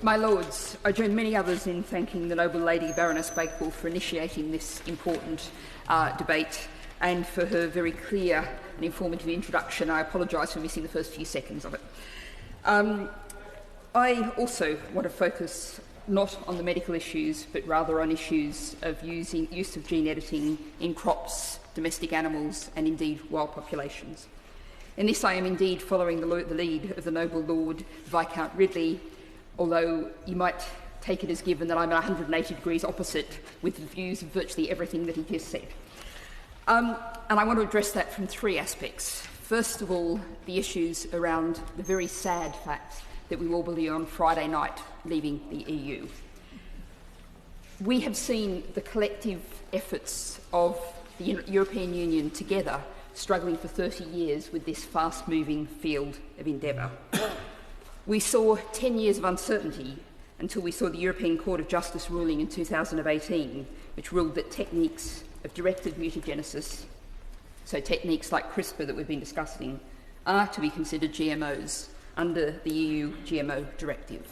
My Lords, I join many others in thanking the noble lady Baroness Bakewell for initiating this important debate and for her very clear and informative introduction. I apologise for missing the first few seconds of it. I also want to focus not on the medical issues, but rather on issues of use of gene editing in crops, domestic animals, and indeed wild populations. In this, I am indeed following the lead of the noble Lord Viscount Ridley, although you might take it as given that I'm 180 degrees opposite with the views of virtually everything that he just said. And I want to address that from three aspects. First of all, the issues around the very sad fact that we will be on Friday night leaving the EU. We have seen the collective efforts of the European Union together struggling for 30 years with this fast-moving field of endeavour. We saw 10 years of uncertainty until we saw the European Court of Justice ruling in 2018, which ruled that techniques of directed mutagenesis, so techniques like CRISPR that we've been discussing, are to be considered GMOs under the EU GMO directive.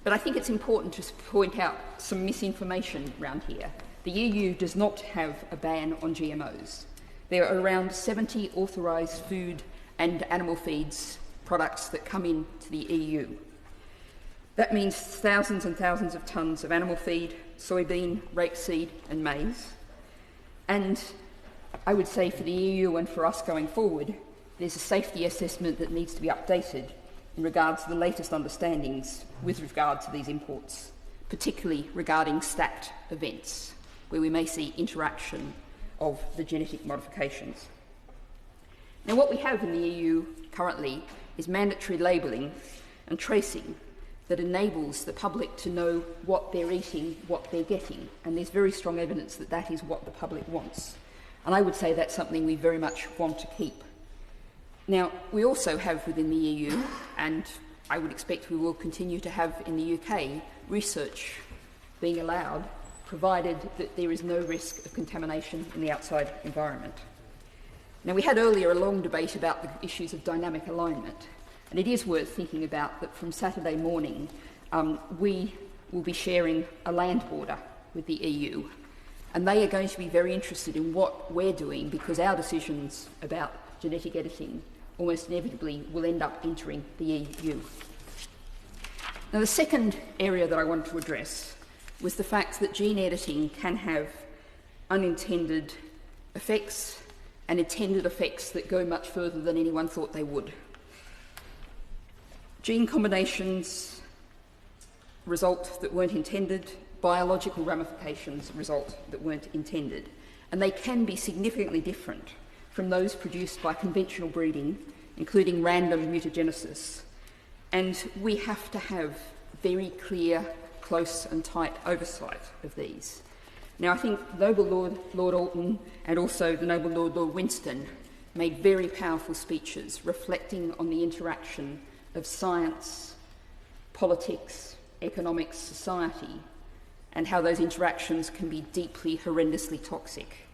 But I think it's important to point out some misinformation around here. The EU does not have a ban on GMOs. There are around 70 authorised food and animal feeds products that come into the EU. That means thousands and thousands of tonnes of animal feed, soybean, rapeseed and maize. And I would say for the EU and for us going forward, there's a safety assessment that needs to be updated in regards to the latest understandings with regard to these imports, particularly regarding stacked events, where we may see interaction of the genetic modifications. Now, what we have in the EU currently is mandatory labelling and tracing that enables the public to know what they're eating, what they're getting, and there's very strong evidence that that is what the public wants. And I would say that's something we very much want to keep. Now, we also have within the EU, and I would expect we will continue to have in the UK, research being allowed, provided that there is no risk of contamination in the outside environment. Now, we had earlier a long debate about the issues of dynamic alignment, and it is worth thinking about that from Saturday morning, we will be sharing a land border with the EU, and they are going to be very interested in what we're doing because our decisions about genetic editing almost inevitably will end up entering the EU. Now, the second area that I wanted to address was the fact that gene editing can have unintended effects and intended effects that go much further than anyone thought they would. Gene combinations result that weren't intended, biological ramifications result that weren't intended, and they can be significantly different from those produced by conventional breeding, including random mutagenesis. And we have to have very clear, close and tight oversight of these. Now, I think the noble Lord Alton and also the noble Lord Winston made very powerful speeches reflecting on the interaction of science, politics, economics, society, and how those interactions can be deeply, horrendously toxic.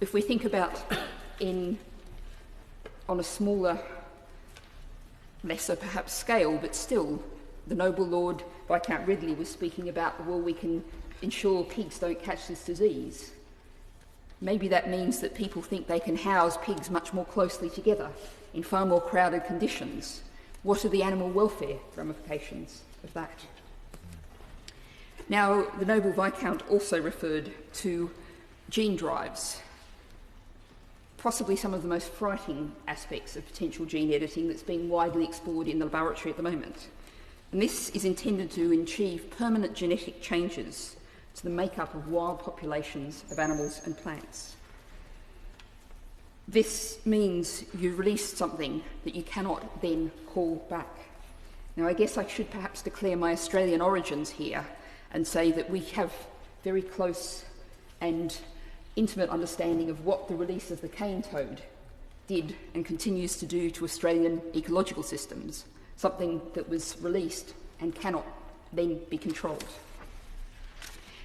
If we think about on a smaller, lesser perhaps scale, but still, the noble Lord Viscount Ridley was speaking about, well, we can ensure pigs don't catch this disease. Maybe that means that people think they can house pigs much more closely together in far more crowded conditions. What are the animal welfare ramifications of that? Now, the noble Viscount also referred to gene drives, possibly some of the most frightening aspects of potential gene editing that's being widely explored in the laboratory at the moment. And this is intended to achieve permanent genetic changes to the makeup of wild populations of animals and plants. This means you release something that you cannot then call back. Now, I guess I should perhaps declare my Australian origins here and say that we have very close and intimate understanding of what the release of the cane toad did and continues to do to Australian ecological systems, something that was released and cannot then be controlled.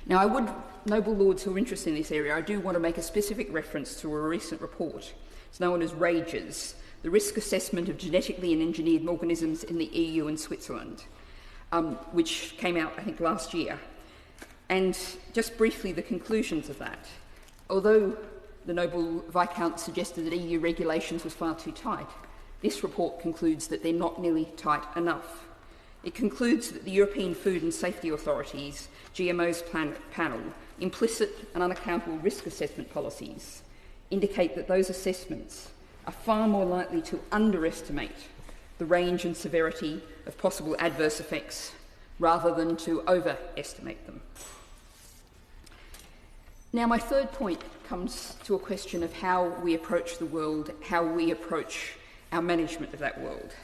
Now, I would, noble lords who are interested in this area, I do want to make a specific reference to a recent report. It's known as RAGES, the Risk Assessment of Genetically and Engineered Organisms in the EU and Switzerland. which came out, I think, last year. And just briefly, the conclusions of that. Although the Noble Viscount suggested that EU regulations was far too tight, this report concludes that they're not nearly tight enough. It concludes that the European Food and Safety Authority's GMOs panel, implicit and unaccountable risk assessment policies, indicate that those assessments are far more likely to underestimate the range and severity of possible adverse effects rather than to overestimate them. Now, my third point comes to a question of how we approach the world, how we approach our management of that world.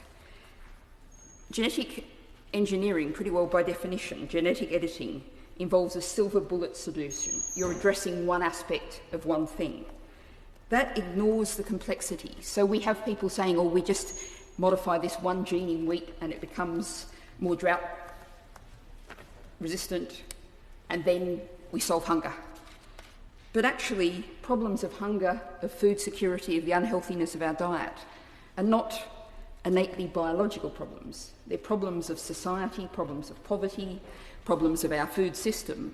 Genetic engineering, pretty well by definition, genetic editing, involves a silver bullet solution. You're addressing one aspect of one thing. That ignores the complexity. So we have people saying, oh, we just modify this one gene in wheat and it becomes more drought resistant, and then we solve hunger. But actually, problems of hunger, of food security, of the unhealthiness of our diet are not innately biological problems. They're problems of society, problems of poverty, problems of our food system.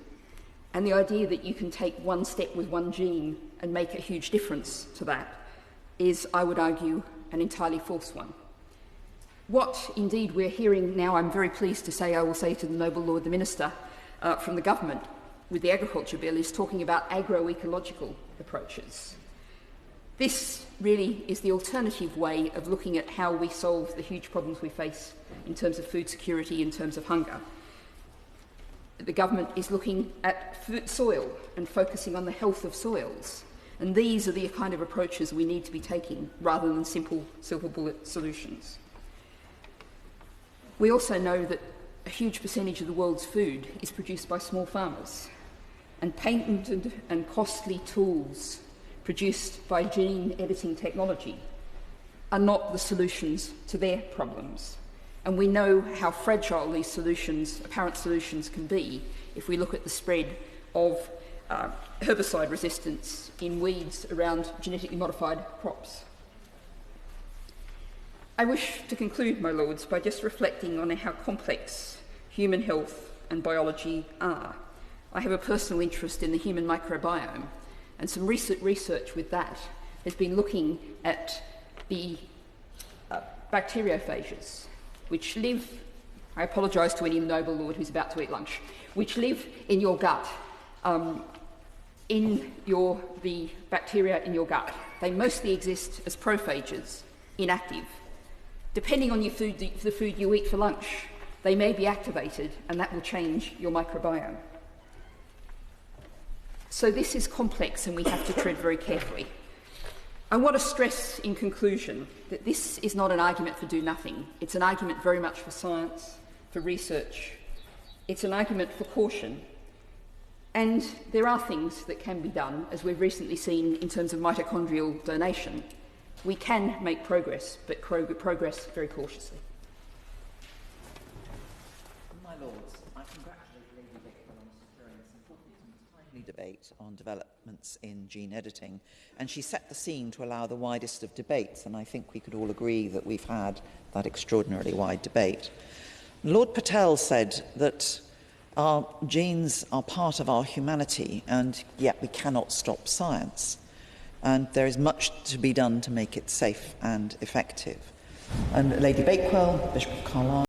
And the idea that you can take one step with one gene and make a huge difference to that is, I would argue, an entirely false one. What indeed we're hearing now, I'm very pleased to say, I will say to the Noble Lord the Minister from the government with the Agriculture Bill, is talking about agroecological approaches. This really is the alternative way of looking at how we solve the huge problems we face in terms of food security, in terms of hunger. The government is looking at soil and focusing on the health of soils. And these are the kind of approaches we need to be taking rather than simple silver bullet solutions. We also know that a huge percentage of the world's food is produced by small farmers, and patented and costly tools produced by gene editing technology are not the solutions to their problems. And we know how fragile these solutions, apparent solutions, can be if we look at the spread of herbicide resistance in weeds around genetically modified crops. I wish to conclude, my lords, by just reflecting on how complex human health and biology are. I have a personal interest in the human microbiome, and some recent research with that has been looking at the bacteriophages, which live, I apologise to any noble lord who's about to eat lunch, which live in your gut, the bacteria in your gut. They mostly exist as prophages, inactive. Depending on the food you eat for lunch, they may be activated, and that will change your microbiome. So this is complex, and we have to tread very carefully. I want to stress in conclusion that this is not an argument for do nothing. It's an argument very much for science, for research. It's an argument for caution. And there are things that can be done, as we've recently seen in terms of mitochondrial donation. We can make progress, but progress very cautiously. My Lords, I congratulate Lady Beckman on securing this important and timely debate on developments in gene editing, and she set the scene to allow the widest of debates, and I think we could all agree that we've had that extraordinarily wide debate. Lord Patel said that our genes are part of our humanity, and yet we cannot stop science. And there is much to be done to make it safe and effective. And Lady Bakewell, Bishop of Carlisle,